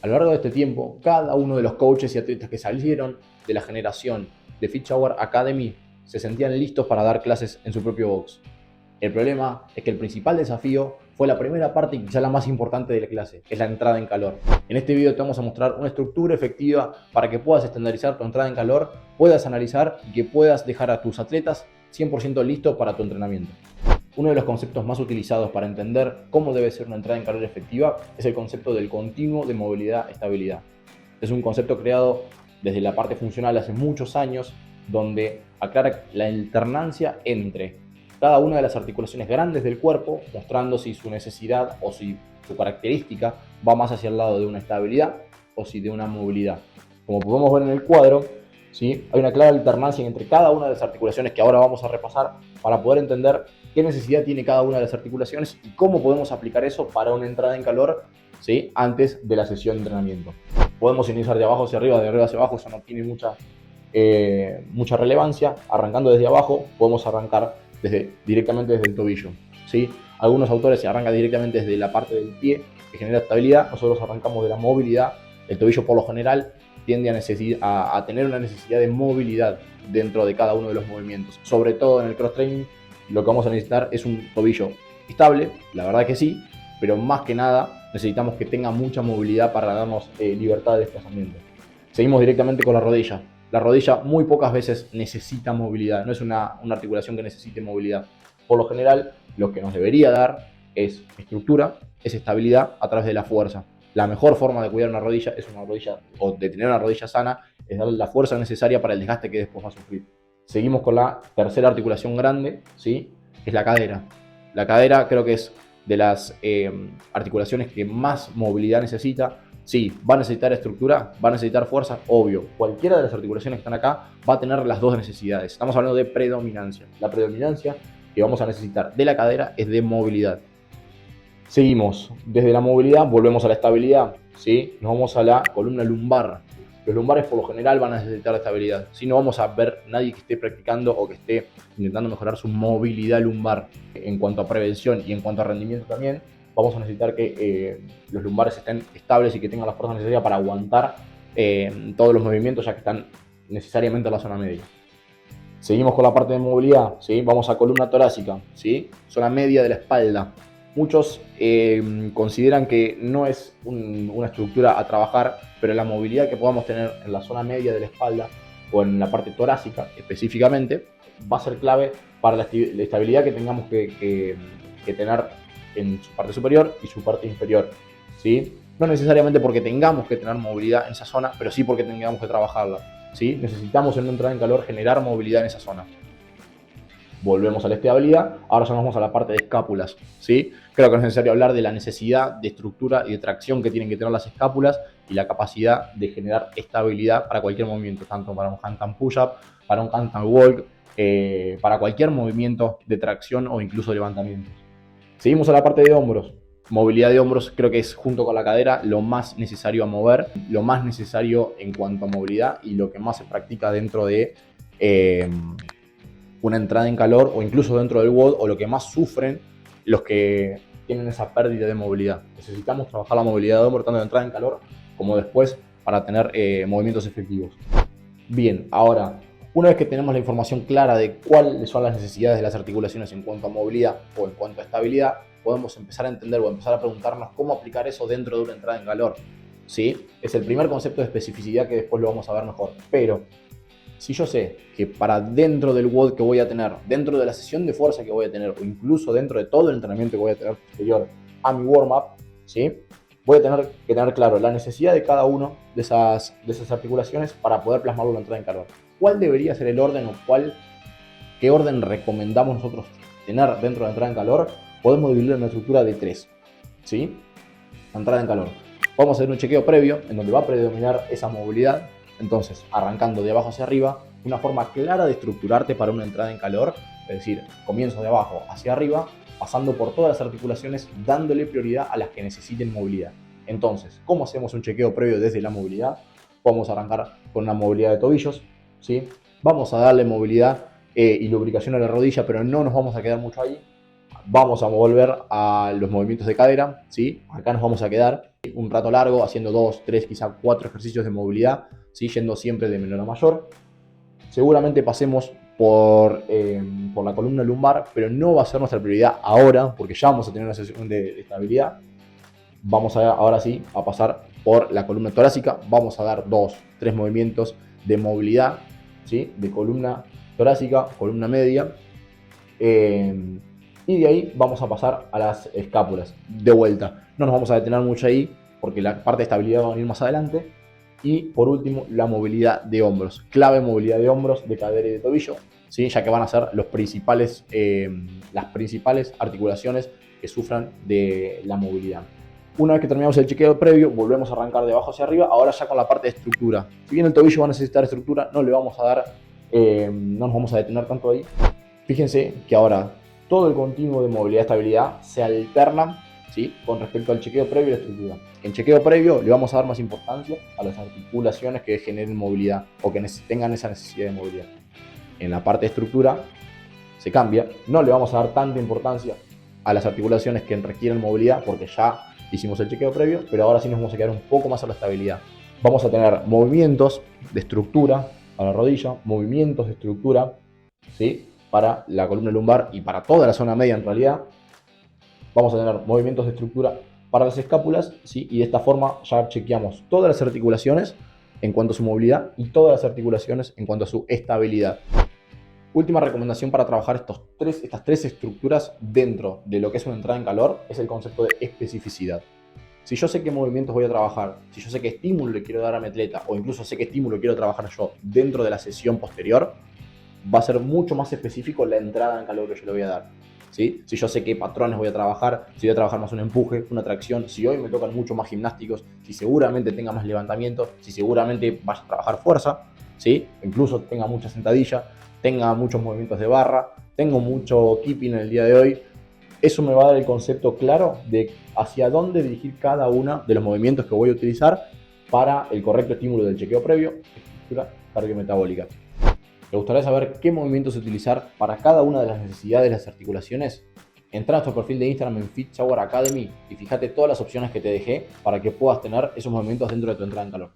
A lo largo de este tiempo, cada uno de los coaches y atletas que salieron de la generación de Fit Shower Academy se sentían listos para dar clases en su propio box. El problema es que el principal desafío fue la primera parte y quizá la más importante de la clase, que es la entrada en calor. En este video te vamos a mostrar una estructura efectiva para que puedas estandarizar tu entrada en calor, puedas analizar y que puedas dejar a tus atletas 100% listos para tu entrenamiento. Uno de los conceptos más utilizados para entender cómo debe ser una entrada en calor efectiva es el concepto del continuo de movilidad-estabilidad. Es un concepto creado desde la parte funcional hace muchos años, donde aclara la alternancia entre cada una de las articulaciones grandes del cuerpo, mostrando si su necesidad o si su característica va más hacia el lado de una estabilidad o si de una movilidad. Como podemos ver en el cuadro, ¿sí? Hay una clara alternancia entre cada una de las articulaciones que ahora vamos a repasar para poder entender qué necesidad tiene cada una de las articulaciones y cómo podemos aplicar eso para una entrada en calor, ¿sí? Antes de la sesión de entrenamiento. Podemos iniciar de abajo hacia arriba, de arriba hacia abajo, eso no tiene mucha relevancia. Arrancando desde abajo, podemos arrancar directamente desde el tobillo, ¿sí? Algunos autores se arrancan directamente desde la parte del pie, que genera estabilidad. Nosotros arrancamos de la movilidad. El tobillo, por lo general, tiende a tener una necesidad de movilidad dentro de cada uno de los movimientos. Sobre todo en el cross-training, lo que vamos a necesitar es un tobillo estable, la verdad que sí, pero más que nada necesitamos que tenga mucha movilidad para darnos libertad de desplazamiento. Seguimos directamente con la rodilla. La rodilla muy pocas veces necesita movilidad, no es una articulación que necesite movilidad. Por lo general, lo que nos debería dar es estructura, es estabilidad a través de la fuerza. La mejor forma de cuidar una rodilla o de tener una rodilla sana, es darle la fuerza necesaria para el desgaste que después va a sufrir. Seguimos con la tercera articulación grande, ¿sí? Es la cadera. La cadera creo que es de las articulaciones que más movilidad necesita. Sí, va a necesitar estructura, va a necesitar fuerza, obvio. Cualquiera de las articulaciones que están acá va a tener las dos necesidades. Estamos hablando de predominancia. La predominancia que vamos a necesitar de la cadera es de movilidad. Seguimos desde la movilidad, volvemos a la estabilidad, ¿sí? Nos vamos a la columna lumbar. Los lumbares por lo general van a necesitar estabilidad. Si no vamos a ver nadie que esté practicando o que esté intentando mejorar su movilidad lumbar. En cuanto a prevención y en cuanto a rendimiento también, vamos a necesitar que los lumbares estén estables y que tengan la fuerza necesaria para aguantar todos los movimientos, ya que están necesariamente en la zona media. Seguimos con la parte de movilidad, ¿sí? Vamos a columna torácica, ¿sí? Zona media de la espalda. Muchos consideran que no es una estructura a trabajar, pero la movilidad que podamos tener en la zona media de la espalda o en la parte torácica específicamente va a ser clave para la estabilidad que tengamos que tener en su parte superior y su parte inferior, ¿sí? No necesariamente porque tengamos que tener movilidad en esa zona, pero sí porque tengamos que trabajarla, ¿sí? Necesitamos en una entrada en calor generar movilidad en esa zona. Volvemos a la estabilidad, ahora ya nos vamos a la parte de escápulas, ¿sí? Creo que es necesario hablar de la necesidad de estructura y de tracción que tienen que tener las escápulas y la capacidad de generar estabilidad para cualquier movimiento, tanto para un handstand push-up, para un handstand walk, para cualquier movimiento de tracción o incluso levantamientos. Seguimos a la parte de hombros. Movilidad de hombros creo que es, junto con la cadera, lo más necesario a mover, lo más necesario en cuanto a movilidad y lo que más se practica dentro de una entrada en calor o incluso dentro del WOD, o lo que más sufren los que tienen esa pérdida de movilidad. Necesitamos trabajar la movilidad de hombro tanto de entrada en calor como después para tener movimientos efectivos. Bien, ahora, una vez que tenemos la información clara de cuáles son las necesidades de las articulaciones en cuanto a movilidad o en cuanto a estabilidad, podemos empezar a entender o empezar a preguntarnos cómo aplicar eso dentro de una entrada en calor, ¿sí? Es el primer concepto de especificidad que después lo vamos a ver mejor. Pero si yo sé que para dentro del WOD que voy a tener, dentro de la sesión de fuerza que voy a tener, o incluso dentro de todo el entrenamiento que voy a tener posterior a mi warm-up, ¿sí? Voy a tener que tener claro la necesidad de cada uno de esas articulaciones para poder plasmarlo en la entrada en calor. ¿Cuál debería ser el orden o qué orden recomendamos nosotros tener dentro de la entrada en calor? Podemos dividirlo en una estructura de 3, ¿sí? La entrada en calor. Vamos a hacer un chequeo previo en donde va a predominar esa movilidad. Entonces, arrancando de abajo hacia arriba, una forma clara de estructurarte para una entrada en calor, es decir, comienzo de abajo hacia arriba, pasando por todas las articulaciones, dándole prioridad a las que necesiten movilidad. Entonces, ¿cómo hacemos un chequeo previo desde la movilidad? Vamos a arrancar con una movilidad de tobillos, ¿sí? Vamos a darle movilidad y lubricación a la rodilla, pero no nos vamos a quedar mucho ahí. vamos a volver a los movimientos de cadera, ¿sí? Acá nos vamos a quedar un rato largo haciendo 2, 3, quizá 4 ejercicios de movilidad, ¿sí? Yendo siempre de menor a mayor. Seguramente pasemos por la columna lumbar, pero no va a ser nuestra prioridad ahora, porque ya vamos a tener una sesión de estabilidad. Vamos ahora sí a pasar por la columna torácica. Vamos a dar 2, 3 movimientos de movilidad, ¿sí? De columna torácica, columna media. Y de ahí vamos a pasar a las escápulas. De vuelta, no nos vamos a detener mucho ahí, porque la parte de estabilidad va a venir más adelante. Y por último, la movilidad de hombros. Clave movilidad de hombros, de cadera y de tobillo, ¿sí? Ya que van a ser las principales articulaciones que sufran de la movilidad. Una vez que terminamos el chequeo previo, volvemos a arrancar de abajo hacia arriba, ahora ya con la parte de estructura. Si bien el tobillo va a necesitar estructura, no le vamos a dar, no nos vamos a detener tanto ahí. Fíjense que ahora todo el continuo de movilidad-estabilidad se alterna, ¿sí? Con respecto al chequeo previo y la estructura. En chequeo previo le vamos a dar más importancia a las articulaciones que generen movilidad o que tengan esa necesidad de movilidad. En la parte de estructura se cambia, no le vamos a dar tanta importancia a las articulaciones que requieren movilidad porque ya hicimos el chequeo previo, pero ahora sí nos vamos a quedar un poco más a la estabilidad. Vamos a tener movimientos de estructura para la rodilla, movimientos de estructura, ¿sí? Para la columna lumbar y para toda la zona media en realidad. Vamos a tener movimientos de estructura para las escápulas, ¿sí? Y de esta forma ya chequeamos todas las articulaciones en cuanto a su movilidad y todas las articulaciones en cuanto a su estabilidad. Última recomendación para trabajar estas tres estructuras dentro de lo que es una entrada en calor es el concepto de especificidad. Si yo sé qué movimientos voy a trabajar, si yo sé qué estímulo le quiero dar a mi atleta o incluso sé qué estímulo quiero trabajar yo dentro de la sesión posterior, va a ser mucho más específico la entrada en calor que yo le voy a dar, ¿sí? Si yo sé qué patrones voy a trabajar, si voy a trabajar más un empuje, una tracción, si hoy me tocan mucho más gimnásticos, si seguramente tenga más levantamiento, si seguramente vaya a trabajar fuerza, ¿sí? Incluso tenga mucha sentadilla, tenga muchos movimientos de barra, tengo mucho keeping en el día de hoy. Eso me va a dar el concepto claro de hacia dónde dirigir cada uno de los movimientos que voy a utilizar para el correcto estímulo del chequeo previo, estructura cardiometabólica. ¿Te gustaría saber qué movimientos utilizar para cada una de las necesidades de las articulaciones? Entra a nuestro perfil de Instagram en Fit Shower Academy y fíjate todas las opciones que te dejé para que puedas tener esos movimientos dentro de tu entrada en calor.